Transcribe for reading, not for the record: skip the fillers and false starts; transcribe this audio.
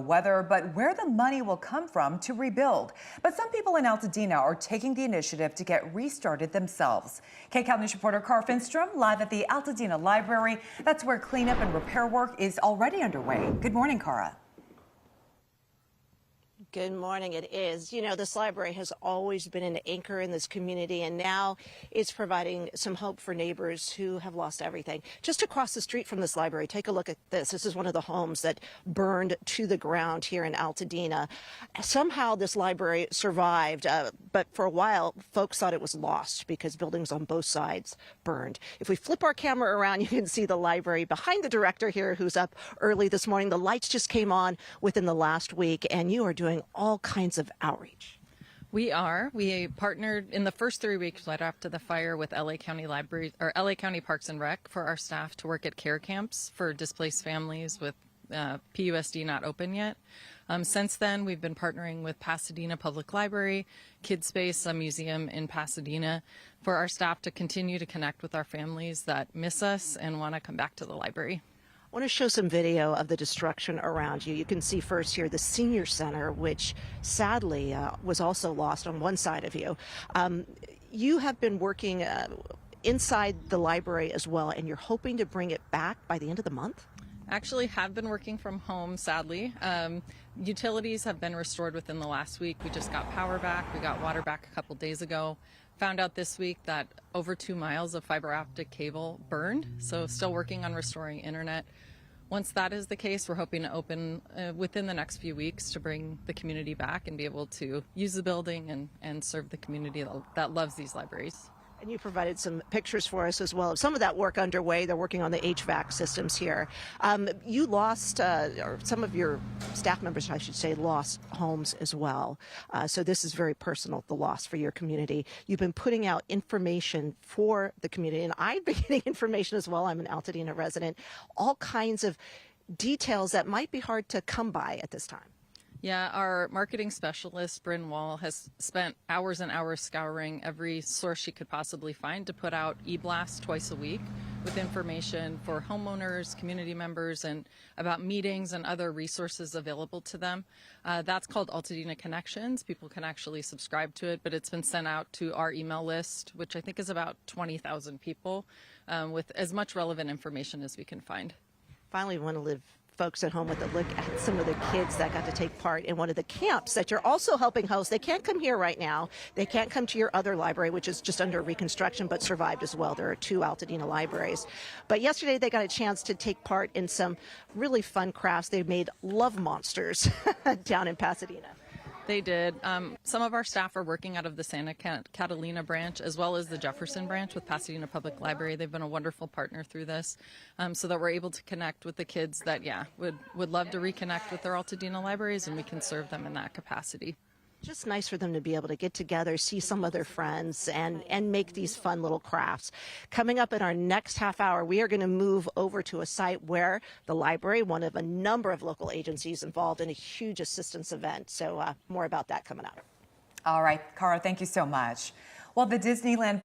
Weather, but where the money will come from to rebuild. But some people in Altadena are taking the initiative to get restarted themselves. KCAL News reporter Kara Finnstrom live at the Altadena Library. That's where cleanup and repair work is already underway. Good morning, Kara. Good morning. It is. You know, this library has always been an anchor in this community, and now it's providing some hope for neighbors who have lost everything. Just across the street from this library, take a look at this. This is one of the homes that burned to the ground here in Altadena. Somehow this library survived, but for a while, folks thought it was lost because buildings on both sides burned. If we flip our camera around, you can see the library behind the director here who's up early this morning. The lights just came on within the last week, and you are doing all kinds of outreach. We are. We partnered in the first 3 weeks right after the fire with LA County Library or LA County Parks and Rec for our staff to work at care camps for displaced families with PUSD not open yet. Since then, we've been partnering with Pasadena Public Library, Kids Space, a museum in Pasadena, for our staff to continue to connect with our families that miss us and want to come back to the library. I want to show some video of the destruction around you. You can see first here the senior center, which sadly was also lost on one side of you. You have been working inside the library as well, and you're hoping to bring it back by the end of the month? Actually have been working from home, sadly. Utilities have been restored within the last week. We just got power back. We got water back a couple days ago. Found out this week that over 2 miles of fiber optic cable burned, so still working on restoring internet. Once that is the case, we're hoping to open within the next few weeks to bring the community back and be able to use the building and serve the community that loves these libraries. And you provided some pictures for us as well of some of that work underway. They're working on the HVAC systems here. You lost, or some of your staff members, I should say, lost homes as well. So this is very personal, the loss for your community. You've been putting out information for the community, and I've been getting information as well. I'm an Altadena resident. All kinds of details that might be hard to come by at this time. Yeah, our marketing specialist, Bryn Wall, has spent hours and hours scouring every source she could possibly find to put out e-blasts twice a week with information for homeowners, community members, and about meetings and other resources available to them. That's called Altadena Connections. People can actually subscribe to it, but it's been sent out to our email list, which I think is about 20,000 people, with as much relevant information as we can find. Finally, we want to leave folks at home with a look at some of the kids that got to take part in one of the camps that you're also helping host. They can't come here right now. They can't come to your other library, which is just under reconstruction, but survived as well. There are 2 Altadena libraries. But yesterday they got a chance to take part in some really fun crafts. They made love monsters down in Pasadena. They did. Some of our staff are working out of the Santa Catalina branch as well as the Jefferson branch with Pasadena Public Library. They've been a wonderful partner through this, so that we're able to connect with the kids that, would love to reconnect with their Altadena libraries, and we can serve them in that capacity. Just nice for them to be able to get together, see some of their friends, and make these fun little crafts. Coming up in our next half hour, we are going to move over to a site where the library, one of a number of local agencies involved in a huge assistance event. So more about that coming up. All right, Kara, thank you so much. Well, the Disneyland